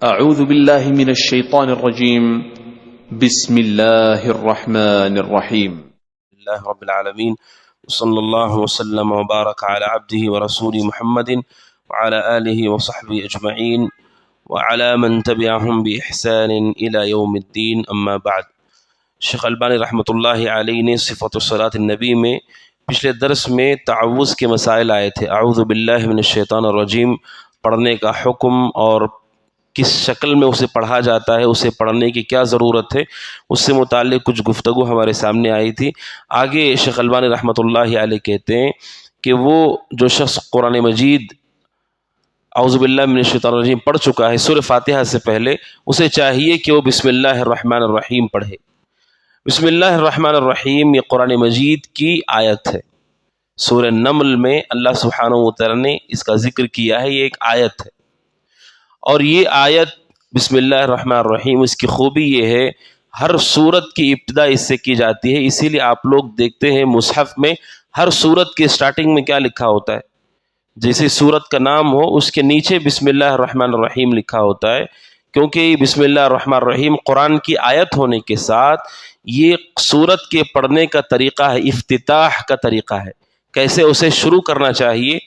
أعوذ بالله من الشيطان الرجيم. بسم الله الرحمن الرحيم. لله رب العالمين وصلى الله وسلم وبارك على عبده ورسوله محمد وعلى آله وصحبه أجمعين وعلى من تبعهم بإحسان إلى يوم الدين. أما بعد. شیخ البانی رحمۃ اللہ علیہ نے صفت الصلاۃ النبی میں پچھلے درس میں تعوذ کے مسائل آئے تھے. اعوذ باللہ من الشیطان الرجیم پڑھنے کا حکم اور کس شکل میں اسے پڑھا جاتا ہے، اسے پڑھنے کی کیا ضرورت ہے، اس سے متعلق کچھ گفتگو ہمارے سامنے آئی تھی. آگے شیخ البانی رحمۃ اللہ علیہ کہتے ہیں کہ وہ جو شخص قرآن مجید اعوذ باللہ من الشیطان الرجیم پڑھ چکا ہے سورہ فاتحہ سے پہلے، اسے چاہیے کہ وہ بسم اللہ الرحمن الرحیم پڑھے. بسم اللہ الرحمن الرحیم یہ قرآن مجید کی آیت ہے. سورہ نمل میں اللہ سبحانہ و تعالی نے اس کا ذکر کیا ہے، یہ ایک آیت ہے. اور یہ آیت بسم اللہ الرحمن الرحیم اس کی خوبی یہ ہے ہر سورت کی ابتدا اس سے کی جاتی ہے. اسی لیے آپ لوگ دیکھتے ہیں مصحف میں ہر سورت کے سٹارٹنگ میں کیا لکھا ہوتا ہے، جیسے سورت کا نام ہو اس کے نیچے بسم اللہ الرحمن الرحیم لکھا ہوتا ہے، کیونکہ بسم اللہ الرحمن الرحیم قرآن کی آیت ہونے کے ساتھ یہ سورت کے پڑھنے کا طریقہ ہے، افتتاح کا طریقہ ہے، کیسے اسے شروع کرنا چاہیے.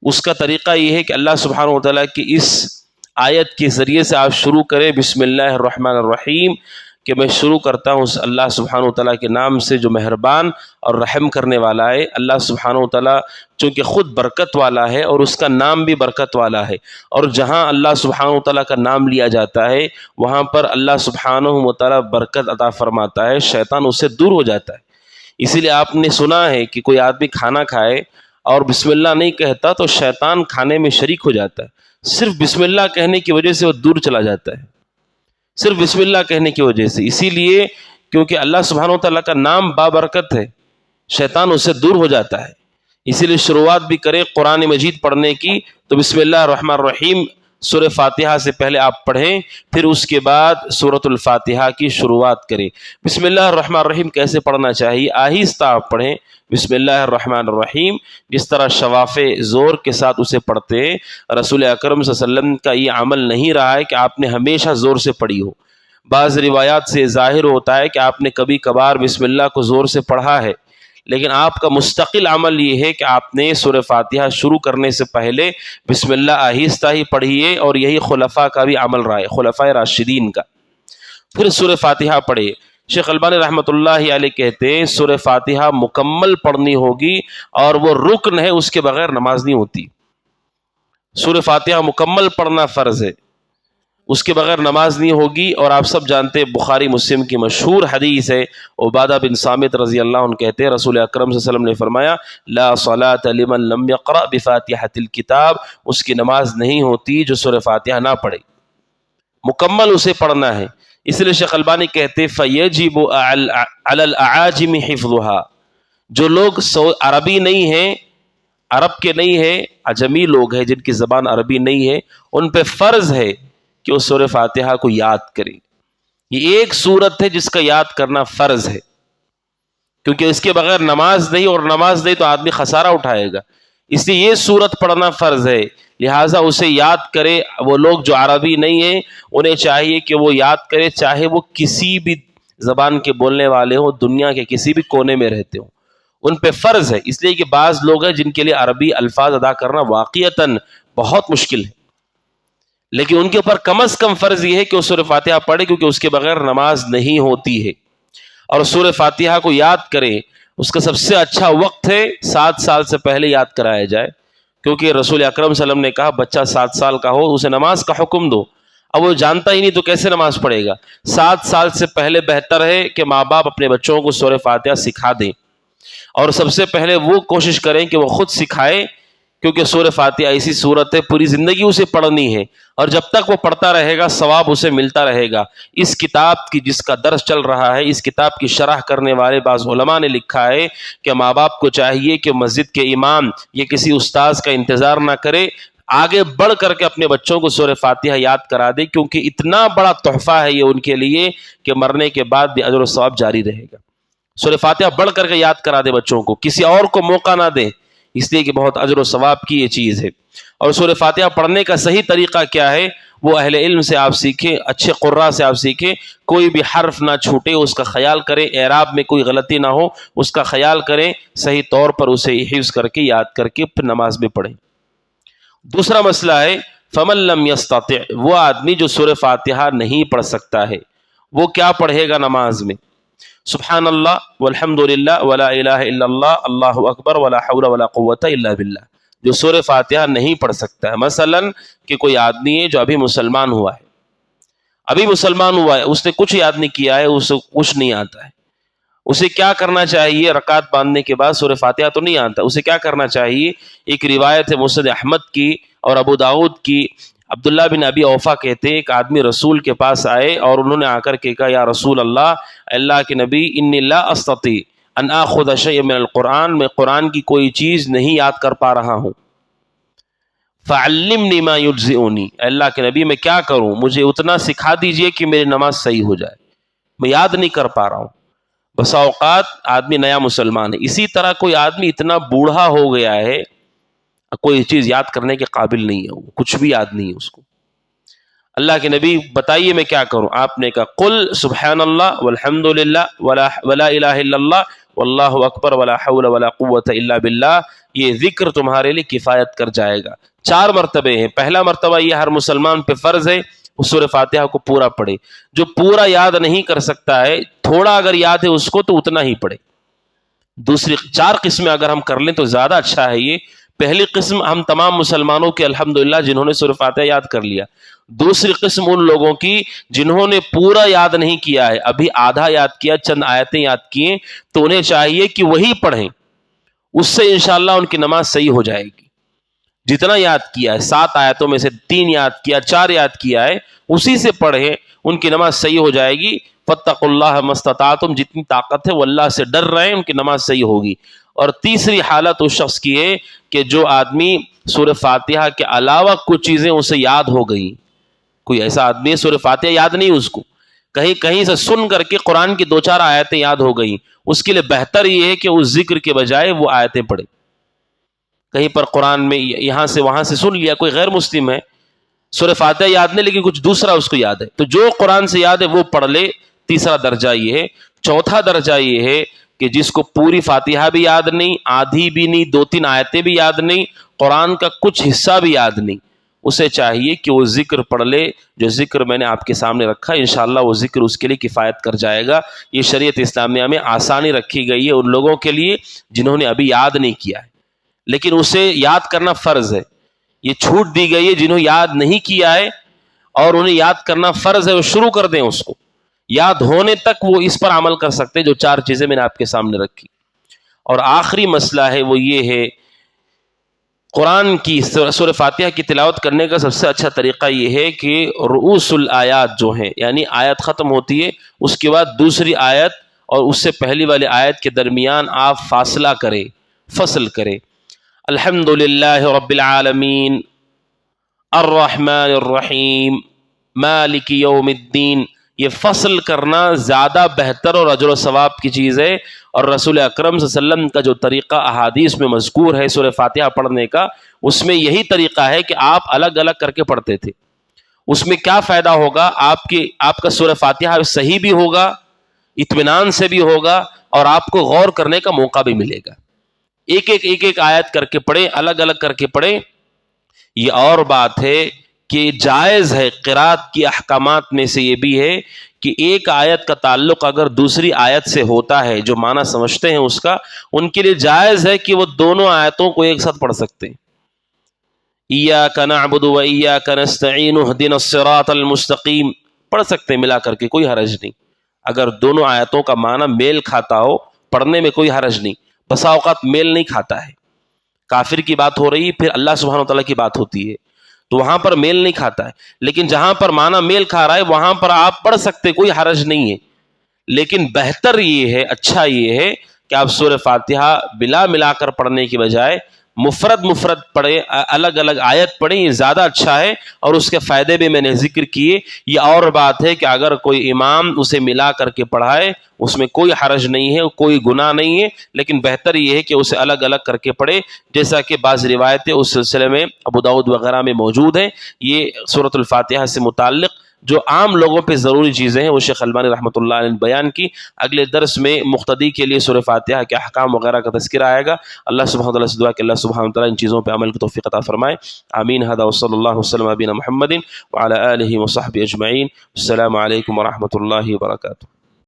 اس کا طریقہ یہ ہے کہ اللہ سبحانہ و تعالیٰ کی اس آیت کے ذریعے سے آپ شروع کریں بسم اللہ الرحمن الرحیم، کہ میں شروع کرتا ہوں اس اللہ سبحانہ و تعالیٰ کے نام سے جو مہربان اور رحم کرنے والا ہے. اللہ سبحانہ و تعالیٰ چونکہ خود برکت والا ہے اور اس کا نام بھی برکت والا ہے، اور جہاں اللہ سبحانہ و تعالیٰ کا نام لیا جاتا ہے وہاں پر اللہ سبحانہ و تعالیٰ برکت عطا فرماتا ہے، شیطان اس سے دور ہو جاتا ہے. اسی لیے آپ نے سنا ہے کہ کوئی آدمی کھانا کھائے اور بسم اللہ نہیں کہتا تو شیطان کھانے میں شریک ہو جاتا ہے. صرف بسم اللہ کہنے کی وجہ سے وہ دور چلا جاتا ہے، صرف بسم اللہ کہنے کی وجہ سے. اسی لیے کیونکہ اللہ سبحانہ و تعالیٰ کا نام بابرکت ہے، شیطان اس سے دور ہو جاتا ہے. اسی لیے شروعات بھی کرے قرآن مجید پڑھنے کی تو بسم اللہ الرحمن الرحیم سورہ فاتحہ سے پہلے آپ پڑھیں، پھر اس کے بعد سورۃ الفاتحہ کی شروعات کریں. بسم اللہ الرحمن الرحیم کیسے پڑھنا چاہیے؟ آہستہ آپ پڑھیں بسم اللہ الرحمن الرحیم، جس طرح شواف زور کے ساتھ اسے پڑھتے ہیں. رسول اکرم صلی اللہ علیہ وسلم کا یہ عمل نہیں رہا ہے کہ آپ نے ہمیشہ زور سے پڑھی ہو. بعض روایات سے ظاہر ہوتا ہے کہ آپ نے کبھی کبھار بسم اللہ کو زور سے پڑھا ہے، لیکن آپ کا مستقل عمل یہ ہے کہ آپ نے سورہ فاتحہ شروع کرنے سے پہلے بسم اللہ آہستہ ہی پڑھیے، اور یہی خلفاء کا بھی عمل رہا ہے، خلفاء راشدین کا. پھر سورہ فاتحہ پڑھے. شیخ البانی رحمۃ اللہ علیہ کہتے ہیں سورہ فاتحہ مکمل پڑھنی ہوگی، اور وہ رکن ہے، اس کے بغیر نماز نہیں ہوتی. سورہ فاتحہ مکمل پڑھنا فرض ہے، اس کے بغیر نماز نہیں ہوگی. اور آپ سب جانتے ہیں بخاری مسلم کی مشہور حدیث ہے، عبادہ بن صامت رضی اللہ عنہ کہتے ہیں رسول اکرم صلی اللہ علیہ وسلم نے فرمایا لا صلاۃ لمن لم یقرأ بفاتحۃ الکتاب، اس کی نماز نہیں ہوتی جو سورہ فاتحہ نہ پڑھے. مکمل اسے پڑھنا ہے. اس لیے شیخ البانی کہتے فیجب علی الاعاجم حفظها، جو لوگ عربی نہیں ہیں، عرب کے نہیں ہیں، عجمی لوگ ہیں جن کی زبان عربی نہیں ہے، ان پہ فرض ہے کہ وہ سورہ فاتحہ کو یاد کریں. یہ ایک سورت ہے جس کا یاد کرنا فرض ہے، کیونکہ اس کے بغیر نماز نہیں، اور نماز نہیں تو آدمی خسارہ اٹھائے گا. اس لیے یہ سورت پڑھنا فرض ہے، لہٰذا اسے یاد کرے. وہ لوگ جو عربی نہیں ہیں انہیں چاہیے کہ وہ یاد کرے، چاہے وہ کسی بھی زبان کے بولنے والے ہوں، دنیا کے کسی بھی کونے میں رہتے ہوں، ان پہ فرض ہے. اس لیے کہ بعض لوگ ہیں جن کے لیے عربی الفاظ ادا کرنا واقعتاً بہت مشکل ہے، لیکن ان کے اوپر کم از کم فرض یہ ہے کہ وہ سورہ فاتحہ پڑھے، کیونکہ اس کے بغیر نماز نہیں ہوتی ہے. اور سورہ فاتحہ کو یاد کریں. اس کا سب سے اچھا وقت ہے 7 سال سے پہلے یاد کرایا جائے، کیونکہ رسول اکرم صلی اللہ علیہ وسلم نے کہا بچہ 7 سال کا ہو اسے نماز کا حکم دو. اب وہ جانتا ہی نہیں تو کیسے نماز پڑھے گا؟ 7 سال سے پہلے بہتر ہے کہ ماں باپ اپنے بچوں کو سورہ فاتحہ سکھا دیں، اور سب سے پہلے وہ کوشش کریں کہ وہ خود سکھائے، کیونکہ سورہ فاتحہ ایسی سورت ہے پوری زندگی اسے پڑھنی ہے، اور جب تک وہ پڑھتا رہے گا ثواب اسے ملتا رہے گا. اس کتاب کی جس کا درس چل رہا ہے، اس کتاب کی شرح کرنے والے بعض علماء نے لکھا ہے کہ ماں باپ کو چاہیے کہ مسجد کے امام یا کسی استاذ کا انتظار نہ کرے، آگے بڑھ کر کے اپنے بچوں کو سورہ فاتحہ یاد کرا دے، کیونکہ اتنا بڑا تحفہ ہے یہ ان کے لیے کہ مرنے کے بعد بھی اجر و ثواب جاری رہے گا. سورہ فاتحہ بڑھ کر کے یاد کرا دے بچوں کو، کسی اور کو موقع نہ دے. اس لیے کہ بہت اجر و ثواب کی یہ چیز ہے۔ اور سورہ فاتحہ پڑھنے کا صحیح طریقہ کیا ہے وہ اہل علم سے آپ سیکھیں، اچھے قراء سے آپ سیکھیں، کوئی بھی حرف نہ چھوٹے اس کا خیال کریں، اعراب میں کوئی غلطی نہ ہو اس کا خیال کریں، صحیح طور پر اسے حفظ کر کے یاد کر کے پھر نماز میں پڑھیں۔ دوسرا مسئلہ ہے فمن لم یستطع، وہ آدمی جو سورہ فاتحہ نہیں پڑھ سکتا ہے وہ کیا پڑھے گا نماز میں؟ سبحان اللہ والحمد للہ ولا الہ الا اللہ اللہ اکبر ولا حول ولا قوت الا باللہ، جو سورہ فاتحہ نہیں پڑھ سکتا ہے۔ مثلا کہ کوئی آدمی ہے جو ابھی مسلمان ہوا ہے، اس نے کچھ یاد نہیں کیا ہے، اسے کچھ نہیں آتا ہے، اسے کیا کرنا چاہیے؟ رکعت باندھنے کے بعد سورہ فاتحہ تو نہیں آتا، اسے کیا کرنا چاہیے؟ ایک روایت ہے مسند احمد کی اور ابو داؤد کی، عبداللہ بن ابی اوفا کہتے ہیں ایک آدمی رسول کے پاس آئے اور انہوں نے آ کر کے کہا یا رسول اللہ، اللہ کے نبی، انی لا استطیع ان آخذ شیئا من القرآن، میں قرآن کی کوئی چیز نہیں یاد کر پا رہا ہوں، فعلمنی ما یجزئنی، اللہ کے نبی میں کیا کروں، مجھے اتنا سکھا دیجئے کہ میری نماز صحیح ہو جائے، میں یاد نہیں کر پا رہا ہوں۔ بسا اوقات آدمی نیا مسلمان ہے، اسی طرح کوئی آدمی اتنا بوڑھا ہو گیا ہے کوئی چیز یاد کرنے کے قابل نہیں ہے، کچھ بھی یاد نہیں ہے اس کو، اللہ کے نبی بتائیے میں کیا کروں؟ آپ نے کہا قل سبحان اللہ والحمد للہ ولا الہ الا اللہ واللہ اکبر ولا حول ولا قوت الا باللہ، یہ ذکر تمہارے لیے کفایت کر جائے گا۔ 4 مرتبے ہیں، پہلا مرتبہ یہ ہر مسلمان پہ فرض ہے اس سورہ فاتحہ کو پورا پڑھے، جو پورا یاد نہیں کر سکتا ہے تھوڑا اگر یاد ہے اس کو تو اتنا ہی پڑھے۔ دوسری 4 قسمیں اگر ہم کر لیں تو زیادہ اچھا ہے۔ یہ پہلی قسم ہم تمام مسلمانوں کے الحمدللہ جنہوں نے سورہ فاتحہ یاد کر لیا۔ دوسری قسم ان لوگوں کی جنہوں نے پورا یاد نہیں کیا ہے، ابھی آدھا یاد کیا، چند آیتیں یاد کیے، تو انہیں چاہیے کہ وہی پڑھیں، اس سے انشاءاللہ ان کی نماز صحیح ہو جائے گی۔ جتنا یاد کیا ہے 7 آیتوں میں سے 3 یاد کیا، 4 یاد کیا ہے، اسی سے پڑھیں، ان کی نماز صحیح ہو جائے گی۔ فاتقوا اللہ ما استطعتم، جتنی طاقت ہے وہ اللہ سے ڈر رہے ہیں، ان کی نماز صحیح ہوگی۔ اور تیسری حالت اس شخص کی ہے کہ جو آدمی سورہ فاتحہ کے علاوہ کچھ چیزیں اسے یاد ہو گئی، کوئی ایسا آدمی ہے سورہ فاتحہ یاد نہیں اس کو، کہیں سے سن کر کے قرآن کی 2-4 آیتیں یاد ہو گئی، اس کے لیے بہتر یہ ہے کہ اس ذکر کے بجائے وہ آیتیں پڑھے۔ کہیں پر قرآن میں یہاں سے وہاں سے سن لیا، کوئی غیر مسلم ہے سورہ فاتحہ یاد نہیں لیکن کچھ دوسرا اس کو یاد ہے، تو جو قرآن سے یاد ہے وہ پڑھ لے، تیسرا درجہ یہ ہے۔ چوتھا درجہ یہ ہے کہ جس کو پوری فاتحہ بھی یاد نہیں، آدھی بھی نہیں، 2-3 آیتیں بھی یاد نہیں، قرآن کا کچھ حصہ بھی یاد نہیں، اسے چاہیے کہ وہ ذکر پڑھ لے جو ذکر میں نے آپ کے سامنے رکھا، انشاءاللہ وہ ذکر اس کے لیے کفایت کر جائے گا۔ یہ شریعت اسلامیہ میں آسانی رکھی گئی ہے ان لوگوں کے لیے جنہوں نے ابھی یاد نہیں کیا ہے، لیکن اسے یاد کرنا فرض ہے۔ یہ چھوٹ دی گئی ہے جنہوں یاد نہیں کیا ہے اور انہیں یاد کرنا فرض ہے، وہ شروع کر دیں اس کو، یاد ہونے تک وہ اس پر عمل کر سکتے ہیں جو 4 چیزیں میں نے آپ کے سامنے رکھی۔ اور آخری مسئلہ ہے وہ یہ ہے قرآن کی سورہ فاتحہ کی تلاوت کرنے کا سب سے اچھا طریقہ یہ ہے کہ رؤوس الآیات جو ہیں، یعنی آیت ختم ہوتی ہے اس کے بعد دوسری آیت اور اس سے پہلی والی آیت کے درمیان آپ فاصلہ کریں، فصل کریں۔ الحمد للہ رب العالمین الرحمن الرحیم مالک یوم الدین، یہ فصل کرنا زیادہ بہتر اور اجر و ثواب کی چیز ہے۔ اور رسول اکرم صلی اللہ علیہ وسلم کا جو طریقہ احادیث میں مذکور ہے سورہ فاتحہ پڑھنے کا، اس میں یہی طریقہ ہے کہ آپ الگ الگ کر کے پڑھتے تھے۔ اس میں کیا فائدہ ہوگا؟ آپ کا سورہ فاتحہ صحیح بھی ہوگا، اطمینان سے بھی ہوگا، اور آپ کو غور کرنے کا موقع بھی ملے گا۔ ایک آیت کر کے پڑھیں، الگ الگ کر کے پڑھیں۔ یہ اور بات ہے کہ جائز ہے، قرات کی احکامات میں سے یہ بھی ہے کہ ایک آیت کا تعلق اگر دوسری آیت سے ہوتا ہے، جو معنی سمجھتے ہیں اس کا، ان کے لیے جائز ہے کہ وہ دونوں آیتوں کو ایک ساتھ پڑھ سکتے ہیں۔ ایاک نعبد و ایاک نستعین اہدنا الصراط المستقیم پڑھ سکتے ہیں ملا کر کے، کوئی حرج نہیں۔ اگر دونوں آیتوں کا معنی میل کھاتا ہو پڑھنے میں کوئی حرج نہیں۔ بسا اوقات میل نہیں کھاتا ہے، کافر کی بات ہو رہی ہے، پھر اللہ سبحانہ وتعالیٰ کی بات ہوتی ہے تو وہاں پر میل نہیں کھاتا ہے، لیکن جہاں پر معنی میل کھا رہا ہے وہاں پر آپ پڑھ سکتے، کوئی حرج نہیں ہے۔ لیکن بہتر یہ ہے، اچھا یہ ہے کہ آپ سورہ فاتحہ بلا ملا کر پڑھنے کی بجائے مفرد پڑھیں، الگ الگ آیت پڑھیں، یہ زیادہ اچھا ہے، اور اس کے فائدے بھی میں نے ذکر کیے۔ یہ اور بات ہے کہ اگر کوئی امام اسے ملا کر کے پڑھائے اس میں کوئی حرج نہیں ہے، کوئی گناہ نہیں ہے، لیکن بہتر یہ ہے کہ اسے الگ الگ کر کے پڑھے، جیسا کہ بعض روایتیں اس سلسلے میں ابو داؤد وغیرہ میں موجود ہیں۔ یہ سورۃ الفاتحہ سے متعلق جو عام لوگوں پہ ضروری چیزیں ہیں وہ شیخ البانی رحمۃ اللہ علیہ نے بیان کی۔ اگلے درس میں مقتدی کے لیے سورہ فاتحہ کے احکام وغیرہ کا تذکرہ آئے گا۔ اللہ سبحانہ وتعالی سے دعا کہ اللہ سبحانہ وتعالی ان چیزوں پہ عمل کی توفیق عطا فرمائے، آمین۔ ھذا وصلی اللہ وسلم علی نبینا محمد وعلی آلہ وصحبہ اجمعین۔ السلام علیکم ورحمۃ اللہ وبرکاتہ۔